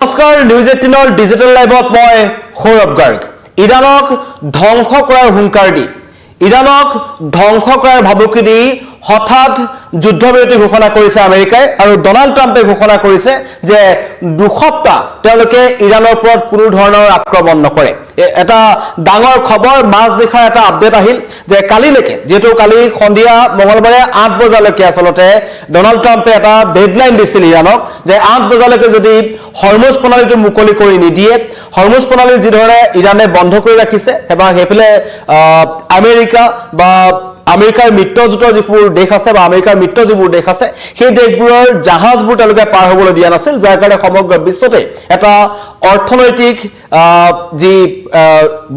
নমস্কাৰ news 18 digital লাইভত মই সৌৰভ গাৰ্গ ইৰাণক ধ্বংস কৰাৰ হুংকাৰ দি ইৰাণক ধ্বংস কৰাৰ ভাবুকি দি হঠাৎ যুদ্ধবিৰতি ঘোষণা কৰিছে আমেৰিকাই আৰু ডনাল্ড ট্ৰাম্পে ঘোষণা কৰিছে যে দুসপ্তাহ তেওঁলোকে ইৰাণৰ ওপৰত কোনো ধৰণৰ আক্ৰমণ নকৰে এটা ডাঙৰ খবৰ মাজনিশাৰ এটা আপডেট আহিল যে কালিলৈকে যেটো কালি সন্ধিয়া মঙ্গলবাৰে 8 বজালৈকে আসলতে ডনাল্ড ট্ৰাম্পে এটা ডেডলাইন দিছিল ইৰাণক যে 8 বজালৈকে যদি হৰমুজ প্ৰণালীটো মুকলি কৰি নিদিয়ে হৰমুজ প্ৰণালী যি ধৰণে ইৰাণে বন্ধ কৰি ৰাখিছে এবং হেফলে আমেৰিকা বা আমেৰিকাৰ মিত্ৰজোঁটৰ যিবোৰ দেশ আছে বা আমেৰিকাৰ মিত্ৰ যিবোৰ দেশ আছে সেই দেশবোৰৰ জাহাজবোৰ তেওঁলোকে পাৰ হ'বলৈ দিয়া নাছিল যাৰ কাৰণে সমগ্ৰ বিশ্বতে এটা অৰ্থনৈতিক যি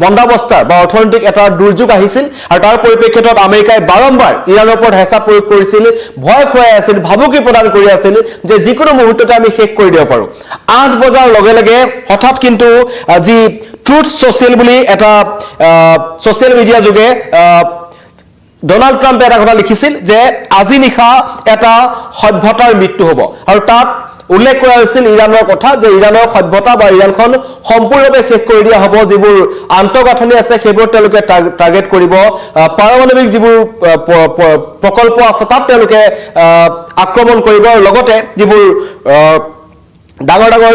বন্দাবস্থা বা অৰ্থনৈতিক এটা দুৰ্যোগ আহিছিল আৰু তাৰ পৰিপ্ৰেক্ষিতত আমেৰিকাই বাৰম্বাৰ ইৰাণৰ ওপৰত হেঁচা প্ৰয়োগ কৰিছিল ভয় খুৱাই আছিল ভাবুকি প্ৰদান কৰি আছিল যে যিকোনো মুহূৰ্ততে আমি শেষ কৰি দিব পাৰোঁ 8 বজাৰ লগে লগে হঠাৎ কিন্তু যি ট্ৰুথ ছ'চিয়েল বুলি এটা ছ'চিয়েল মিডিয়া যোগে ডনাল্ড ট্ৰাম্পে এটা কথা লিখিছিল যে আজি নিশা এটা সভ্যতাৰ মৃত্যু হ'ব আৰু তাত উল্লেখ কৰা হৈছিল ইৰাণৰ কথা যে ইৰাণৰ সভ্যতা বা ইৰাণখন সম্পূৰ্ণভাৱে শেষ কৰি দিয়া হ'ব যিবোৰ আন্তঃগাঁথনি আছে সেইবোৰ তেওঁলোকে টাৰ্গেট কৰিব পাৰমাণৱিক যিবোৰ প্ৰকল্প আছে তাত তেওঁলোকে আক্ৰমণ কৰিব আৰু লগতে যিবোৰ ডাঙৰ ডাঙৰ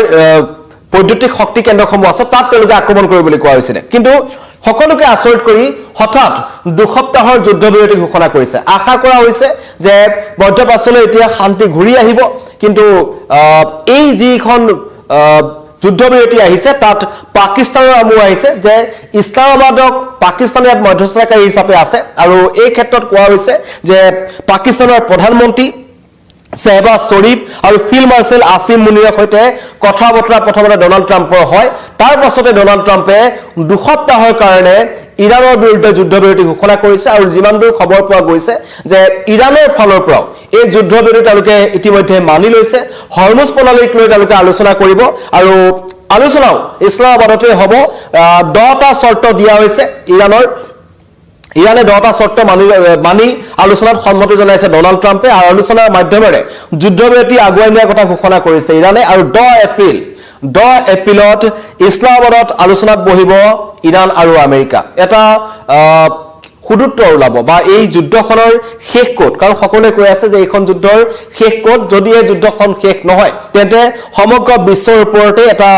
বৈদ্যুতিক শক্তি কেন্দ্ৰসমূহ আছে তাত তেওঁলোকে আক্ৰমণ কৰিব বুলি কোৱা হৈছিল কিন্তু সকলোকে আচৰিত কৰি হঠাৎ দুসপ্তাহৰ যুদ্ধবিৰতি ঘোষণা কৰিছে আশা কৰা হৈছে যে মধ্যপ্ৰাচ্যলৈ এতিয়া শান্তি ঘূৰি আহিব কিন্তু এই যিখন যুদ্ধবিৰতি আহিছে তাত পাকিস্তানৰ আমু আহিছে যে ইছলামাবাদক পাকিস্তানে মধ্যস্থতাকাৰী হিচাপে আছে আৰু এই ক্ষেত্ৰত কোৱা হৈছে যে পাকিস্তানৰ প্ৰধানমন্ত্ৰী শেহবাজ শৰীফ আৰু ফিল্ড মাৰ্শ্বেল আসিম মুনিৰৰ সৈতে কথা বতৰা প্ৰথমতে ডনাল্ড ট্ৰাম্পৰ হয় তাৰ পাছতে ডনাল্ড ট্ৰাম্পে দুসপ্তাহৰ কাৰণে ইৰাণৰ বিৰুদ্ধে যুদ্ধবিৰতি ঘোষণা কৰিছে আৰু যিমান দূৰ খবৰ পোৱা গৈছে যে ইৰাণৰ ফালৰ পৰা এই যুদ্ধবিৰতি তেওঁলোকে ইতিমধ্যে মানি লৈছে হৰমুজ প্ৰণালীক লৈ তেওঁলোকে আলোচনা কৰিব আৰু আলোচনাও ইছলামাবাদতে হ'ব 10টা চৰ্ত দিয়া হৈছে ইৰাণে 10টা চৰ্ত মানি আলোচনাত সন্মতি জনাইছে ডনাল্ড ট্ৰাম্পে আৰু আলোচনাৰ মাধ্যমেৰে যুদ্ধবিৰতি আগুৱাই নিয়াৰ কথা ঘোষণা কৰিছে ইৰাণে আৰু 10 এপ্ৰিলত ইছলামাবাদত আলোচনাত বহিব ইৰাণ আৰু আমেৰিকা এটা সুদূত্তৰ ওলাব বা এই যুদ্ধখনৰ শেষ কোট কাৰণ সকলোৱে কৈ আছে যে এইখন যুদ্ধৰ শেষ কোট যদি এই যুদ্ধখন শেষ নহয় তেন্তে সমগ্ৰ বিশ্বৰ ওপৰতে এটা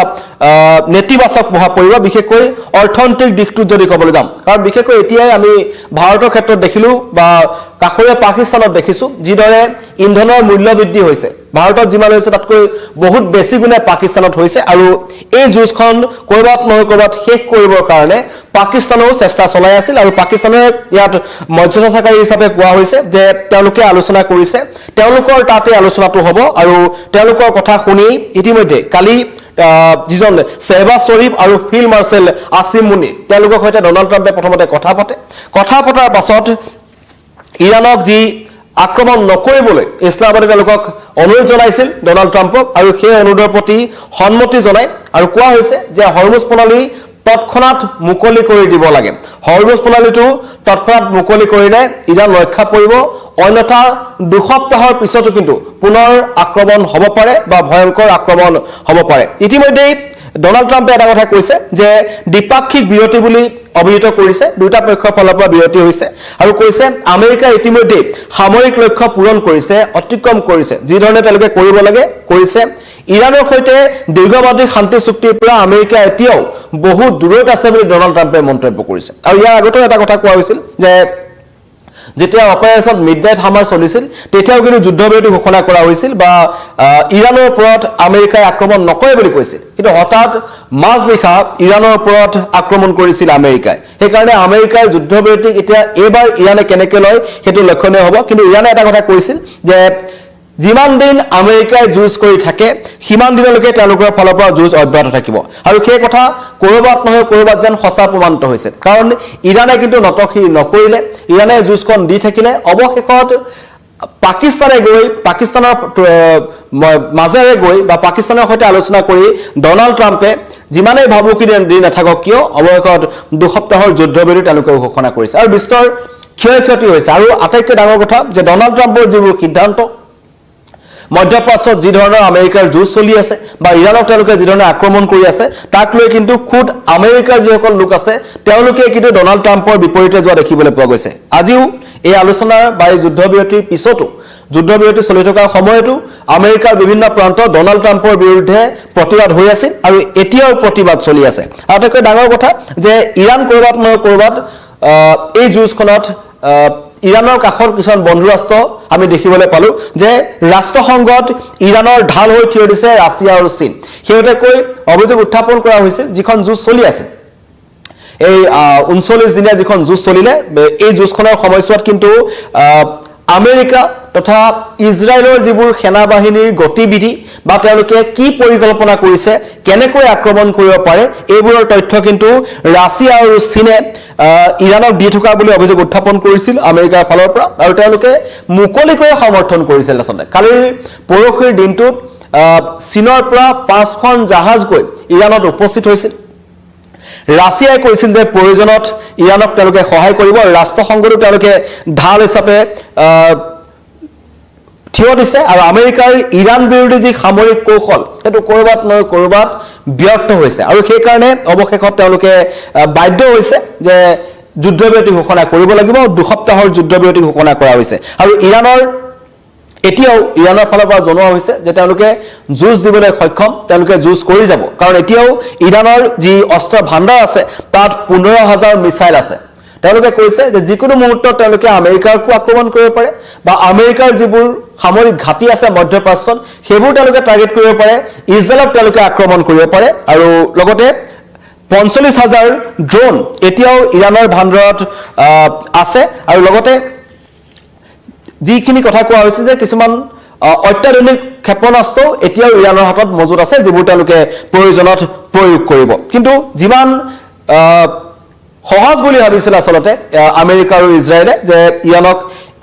নেতিবাচক প্ৰভাৱ পৰিব বিশেষকৈ অৰ্থনৈতিক দিশটো যদি ক'বলৈ যাম কাৰণ বিশেষকৈ এতিয়াই আমি ভাৰতৰ ক্ষেত্ৰত দেখিলো বা কাষৰীয়া পাকিস্তানত দেখিছো যিদৰে ইন্ধনৰ মূল্য বৃদ্ধি হৈছে ভাৰতত যিমান হৈছে তাতকৈ বহুত বেছি গুণে পাকিস্তানত হৈছে আৰু এই যুঁজখন কৰবাত নহয় কৰবাত শেষ কৰিবৰ কাৰণে পাকিস্তানেও চেষ্টা চলাই আছিল আৰু পাকিস্তানে ইয়াত মধ্যস্থতাকাৰী হিচাপে কোৱা হৈছে যে তেওঁলোকে আলোচনা কৰিছে তেওঁলোকৰ তাতে আলোচনাটো হ'ব আৰু তেওঁলোকৰ কথা শুনি ইতিমধ্যে কালি যিজন শেহবাজ শৰীফ আৰু ফিল্ড মাৰ্শ্বেল আসিম মুনি তেওঁলোকৰ সৈতে ডনাল্ড ট্ৰাম্পে প্ৰথমতে কথা পতাৰ পাছত ইৰাণক যি আক্ৰমণ নকৰিবলৈ ইছলামাবাদে তেওঁলোকক অনুৰোধ জনাইছিল ডনাল্ড ট্ৰাম্পক আৰু সেই অনুৰোধৰ প্ৰতি সন্মতি জনাই আৰু কোৱা হৈছে যে হৰমুজ প্ৰণালী তৎক্ষণাত মুকলি কৰি দিব লাগে হৰমুজ প্ৰণালীটো তৎক্ষণাত মুকলি কৰিলে ইৰাণ ৰক্ষা পৰিব অন্যথা দুসপ্তাহৰ পিছতো কিন্তু পুনৰ আক্ৰমণ হ'ব পাৰে বা ভয়ংকৰ আক্ৰমণ হ'ব পাৰে ইতিমধ্যে ডনাল্ড ট্ৰাম্পে এটা কথা কৈছে যে দ্বিপাক্ষিক বিৰতি বুলি অভিহিত কৰিছে দুটা পক্ষৰ ফালৰ পৰা বিৰতি হৈছে আৰু কৈছে আমেৰিকা ইতিমধ্যে সামৰিক লক্ষ্য পূৰণ কৰিছে অতিক্ৰম কৰিছে যি ধৰণে তেওঁলোকে কৰিব লাগে কৰিছে ইৰাণৰ সৈতে দীৰ্ঘম্যাদী শান্তি চুক্তিৰ পৰা আমেৰিকা এতিয়াও বহুত দূৰত আছে বুলি ডনাল্ড ট্ৰাম্পে মন্তব্য কৰিছে আৰু ইয়াৰ আগতে এটা কথা কোৱা হৈছিল যে যেতিয়া অপাৰেশ্যন মিডনাইট হামাৰ চলিছিল তেতিয়াও কিন্তু যুদ্ধবিৰতি ঘোষণা কৰা হৈছিল বা ইৰাণৰ ওপৰত আমেৰিকাই আক্ৰমণ নকৰে বুলি কৈছিল কিন্তু হঠাৎ মাজনিশা ইৰাণৰ ওপৰত আক্ৰমণ কৰিছিল আমেৰিকাই সেইকাৰণে আমেৰিকাৰ যুদ্ধবিৰতি এতিয়া এবাৰ ইৰাণে কেনেকৈ লয় সেইটো লক্ষণীয় হ'ব কিন্তু ইৰাণে এটা কথা কৈছিল যে যিমান দিন আমেৰিকাই যুঁজ কৰি থাকে সিমান দিনলৈকে তেওঁলোকৰ ফালৰ পৰা যুঁজ অব্যাহত থাকিব আৰু সেই কথা কৰবাত নহয় কৰবাত যেন সঁচা প্ৰমাণিত হৈছে কাৰণ ইৰাণে কিন্তু নতশিৰ নকৰিলে ইৰাণে যুঁজখন দি থাকিলে অৱশেষত পাকিস্তানে গৈ পাকিস্তানৰ মাজেৰে গৈ বা পাকিস্তানৰ সৈতে আলোচনা কৰি ডনাল্ড ট্ৰাম্পে যিমানেই ভাবুকি দি নাথাকক কিয় অৱশেষত দুসপ্তাহৰ যুদ্ধবিৰতি তেওঁলোকে ঘোষণা কৰিছে আৰু বিশ্বৰ ক্ষয়ক্ষতি হৈছে আৰু আটাইতকৈ ডাঙৰ কথা যে ডনাল্ড ট্ৰাম্পৰ যিবোৰ সিদ্ধান্ত মধ্যপ্ৰাচ্যত যি ধৰণৰ আমেৰিকাৰ যুঁজ চলি আছে বা ইৰাণক তেওঁলোকে যি ধৰণে আক্ৰমণ কৰি আছে তাক লৈ কিন্তু খুদ আমেৰিকাৰ যিসকল লোক আছে তেওঁলোকে কিন্তু ডনাল্ড ট্ৰাম্পৰ বিপৰীতে যোৱা দেখিবলৈ পোৱা গৈছে আজিও এই আলোচনাৰ বা এই যুদ্ধবিৰতিৰ পিছতো যুদ্ধবিৰতি চলি থকাৰ সময়তো আমেৰিকাৰ বিভিন্ন প্ৰান্তত ডনাল্ড ট্ৰাম্পৰ বিৰুদ্ধে প্ৰতিবাদ হৈ আছিল আৰু এতিয়াও প্ৰতিবাদ চলি আছে আটাইতকৈ ডাঙৰ কথা যে ইৰাণ কৰবাত নহয় কৰবাত এই যুঁজখনত ইৰাণৰ কাষৰ কিছুমান বন্ধু ৰাষ্ট্ৰ আমি দেখিবলৈ পালো যে ৰাষ্ট্ৰসংঘত ইৰাণৰ ঢাল হৈ থিয় দিছে ৰাছিয়া আৰু চীন হেউতেকৈ অভিযোগ উত্থাপন কৰা হৈছিল যিখন যুঁজ চলি আছে এই 39 দিনীয়া যিখন যুঁজ চলিলে এই যুঁজখনৰ সময়ছোৱাত কিন্তু আমেৰিকা তথা ইজৰাইলৰ যিবোৰ সেনা বাহিনীৰ গতিবিধি বা তেওঁলোকে কি পৰিকল্পনা কৰিছে কেনেকৈ আক্ৰমণ কৰিব পাৰে এইবোৰৰ তথ্য কিন্তু ৰাছিয়া আৰু চীনে ইৰাণক দি থকা বুলি অভিযোগ উত্থাপন কৰিছিল আমেৰিকাৰ ফালৰ পৰা আৰু তেওঁলোকে মুকলিকৈ সমৰ্থন কৰিছিল আচলতে কালিৰ পৰহিৰ দিনটোত চীনৰ পৰা 5খন জাহাজ গৈ ইৰাণত উপস্থিত হৈছিল ৰাছিয়াই কৈছিল যে প্ৰয়োজনত ইৰাণক তেওঁলোকে সহায় কৰিব ৰাষ্ট্ৰসংঘতো তেওঁলোকে ঢাল হিচাপে থিয় দিছে আৰু আমেৰিকাৰ ইৰাণ বিৰোধী যি সামৰিক কৌশল সেইটো কৰবাত নহয় কৰবাত ব্যৰ্থ হৈছে আৰু সেই কাৰণে অৱশেষত তেওঁলোকে বাধ্য হৈছে যে যুদ্ধবিৰতি ঘোষণা কৰিব লাগিব 2 সপ্তাহৰ যুদ্ধবিৰতি ঘোষণা কৰা হৈছে আৰু এতিয়াও ইৰাণৰ ফালৰ পৰা জনোৱা হৈছে যে তেওঁলোকে যুঁজ দিবলৈ সক্ষম তেওঁলোকে যুঁজ কৰি যাব কাৰণ এতিয়াও ইৰাণৰ যি অস্ত্ৰ ভাণ্ডাৰ আছে তাত 15000 মিসাইল আছে তেওঁলোকে কৈছে যে যিকোনো মুহূৰ্তত তেওঁলোকে আমেৰিকাকো আক্ৰমণ কৰিব পাৰে বা আমেৰিকাৰ যিবোৰ সামৰিক ঘাটি আছে মধ্যপ্ৰাচ্যত সেইবোৰ তেওঁলোকে টাৰ্গেট কৰিব পাৰে ইজৰাইলক তেওঁলোকে আক্ৰমণ কৰিব পাৰে আৰু লগতে 45000 ড্ৰোন এতিয়াও ইৰাণৰ ভাণ্ডাৰত আছে আৰু লগতে যিখিনি কথা কোৱা হৈছে যে কিছুমান অত্যাধুনিক ক্ষেপণাস্ত্ৰ এতিয়াও ইৰাণৰ হাতত মজুত আছে যিবোৰ তেওঁলোকে প্ৰয়োজনত প্ৰয়োগ কৰিব কিন্তু যিমান সহজ বুলি ভাবিছিল আচলতে আমেৰিকা আৰু ইজৰাইলে যে ইৰাণক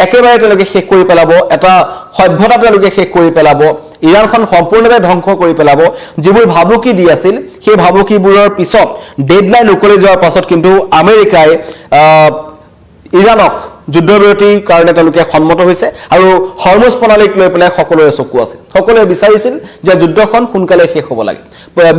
একেবাৰে তেওঁলোকে শেষ কৰি পেলাব এটা সভ্যতা তেওঁলোকে শেষ কৰি পেলাব ইৰাণখন সম্পূৰ্ণভাৱে ধ্বংস কৰি পেলাব যিবোৰ ভাবুকি দি আছিল সেই ভাবুকিবোৰৰ পিছত ডেডলাইন উকলি যোৱাৰ পাছত কিন্তু আমেৰিকাই ইৰাণক যুদ্ধবিৰতিৰ কাৰণে তেওঁলোকে সন্মত হৈছে আৰু হৰমুজ প্ৰণালীক লৈ পেলাই সকলোৰে চকু আছে সকলোৱে বিচাৰিছিল যে যুদ্ধখন সোনকালে শেষ হ'ব লাগে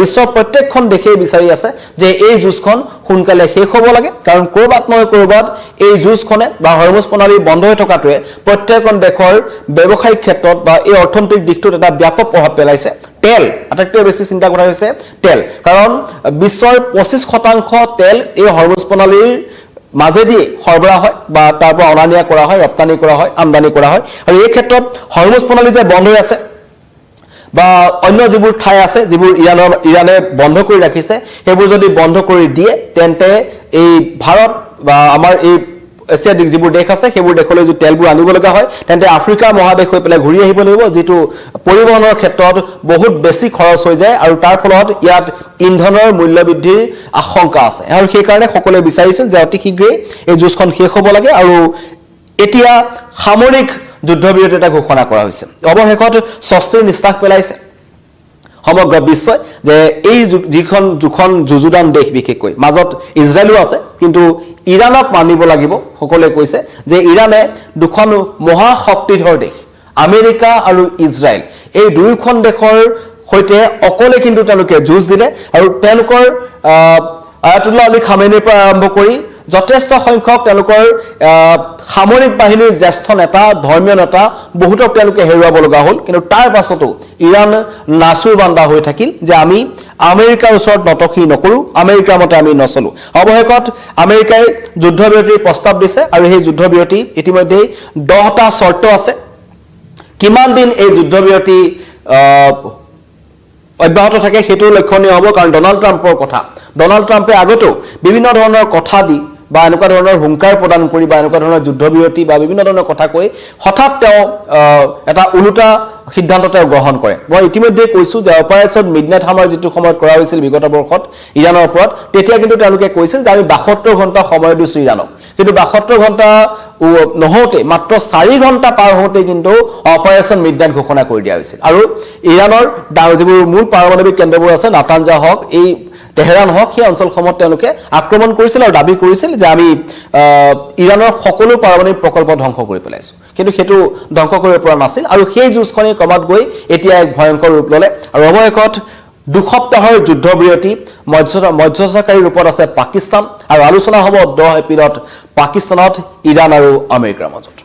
বিশ্বৰ প্ৰত্যেকখন দেশেই বিচাৰি আছে যে এই যুঁজখন সোনকালে শেষ হ'ব লাগে কাৰণ কৰবাত নহয় কৰবাত এই যুঁজখনে বা হৰমুজ প্ৰণালী বন্ধ হৈ থকাটোৱে প্ৰত্যেকখন দেশৰ ব্যৱসায়িক ক্ষেত্ৰত বা এই অৰ্থনৈতিক দিশটোত এটা ব্যাপক প্ৰভাৱ পেলাইছে তেল আটাইতকৈ বেছি চিন্তা কৰা হৈছে তেল কাৰণ বিশ্বৰ 25% তেল এই হৰমুজ প্ৰণালীৰ মাজেদি সৰবৰাহ হয় বা তাৰ পৰা অনানিয়া কৰা হয় ৰপ্তানি কৰা হয় আমদানি কৰা হয় আৰু এই ক্ষেত্ৰত হৰমুজ প্ৰণালী যে বন্ধ হৈ আছে বা অন্য যিবোৰ ঠাই আছে যিবোৰ ইৰাণে বন্ধ কৰি ৰাখিছে সেইবোৰ যদি বন্ধ কৰি দিয়ে তেন্তে এই ভাৰত বা আমাৰ এই এছিয়াৰ যিবোৰ দেশ আছে সেইবোৰ দেশলৈ যদি তেলবোৰ আনিব লগা হয় তেন্তে আফ্ৰিকা মহাদেশ হৈ পেলাই ঘূৰি আহিব লাগিব যিটো পৰিবহনৰ ক্ষেত্ৰত বহুত বেছি খৰচ হৈ যায় আৰু তাৰ ফলত ইয়াত ইন্ধনৰ মূল্য বৃদ্ধিৰ আশংকা আছে আৰু সেই কাৰণে সকলোৱে বিচাৰিছিল যে অতি শীঘ্ৰেই এই যুঁজখন শেষ হ'ব লাগে আৰু এতিয়া সামৰিক যুদ্ধবিৰতি এটা ঘোষণা কৰা হৈছে অৱশেষত স্বস্তিৰ নিশ্বাস পেলাইছে সমগ্ৰ বিশ্বই যে এই যিখন যুঁজুদান দেশ বিশেষকৈ মাজত ইজৰাইলো আছে কিন্তু ইৰাণক মানিব লাগিব সকলোৱে কৈছে যে ইৰাণে দুখন মহাশক্তিধৰ দেশ আমেৰিকা আৰু ইজৰাইল এই দুয়োখন দেশৰ সৈতে অকলে কিন্তু তেওঁলোকে যুঁজ দিলে আৰু তেওঁলোকৰ আয়াতুল্লাহ আলী খামেনিৰ পৰা আৰম্ভ কৰি যথেষ্ট সংখ্যক তেওঁলোকৰ সামৰিক বাহিনীৰ জ্যেষ্ঠ নেতা ধৰ্মীয় নেতা বহুতক তেওঁলোকে হেৰুৱাব লগা হ'ল কিন্তু তাৰ পাছতো ইৰাণ নাচুৰ বান্দা হৈ থাকিল যে আমি আমেৰিকাৰ ওচৰত নতখি নকৰো আমেৰিকাৰ মতে আমি নচলো অৱশেষত আমেৰিকাই যুদ্ধবিৰতিৰ প্ৰস্তাৱ দিছে আৰু সেই যুদ্ধবিৰতি ইতিমধ্যে 10টা চৰ্ত আছে কিমান দিন এই যুদ্ধবিৰতি অব্যাহত থাকে সেইটো লক্ষণীয় হ'ব কাৰণ ডনাল্ড ট্ৰাম্পে আগতেও বিভিন্ন ধৰণৰ কথা দি বা এনেকুৱা ধৰণৰ হুংকাৰ প্ৰদান কৰি বা এনেকুৱা ধৰণৰ যুদ্ধবিৰতি বা বিভিন্ন ধৰণৰ কথা কৈ হঠাৎ তেওঁ এটা উলুটা সিদ্ধান্ত তেওঁ গ্ৰহণ কৰে মই ইতিমধ্যে কৈছো যে অপাৰেচন মিডনাইট হামাৰ যেটো সময়ত কৰা হৈছিল বিগত বৰ্ষত ইৰাণৰ ওপৰত তেতিয়া কিন্তু তেওঁলোকে কৈছিল যে আমি 72 ঘণ্টা সময় দিছো ইৰাণক কিন্তু 72 ঘণ্টা নহওঁতে মাত্ৰ 4 ঘণ্টা পাৰ হওঁতে কিন্তু অপাৰেচন মিডনাইট ঘোষণা কৰি দিয়া হৈছিল আৰু ইৰাণৰ যিবোৰ মূল পাৰমাণৱিক কেন্দ্ৰবোৰ আছে নাতানজা হওক এই তেহৰান হওক সেই অঞ্চলসমূহত তেওঁলোকে আক্ৰমণ কৰিছিল আৰু দাবী কৰিছিল যে আমি ইৰানৰ সকলো পাৰমাণৱিক প্ৰকল্প ধ্বংস কৰি পেলাইছো কিন্তু সেইটো ধ্বংস কৰিব পৰা নাছিল আৰু সেই যুঁজখনে ক্ৰমাৎ গৈ এতিয়া এক ভয়ংকৰ ৰূপ ল'লে আৰু অৱশেষত দুসপ্তাহৰ যুদ্ধবিৰতি মধ্যস্থতাকাৰী ৰূপত আছে পাকিস্তান আৰু আলোচনা হ'ব 10 এপ্ৰিলত পাকিস্তানত ইৰাণ আৰু আমেৰিকাৰ মাজত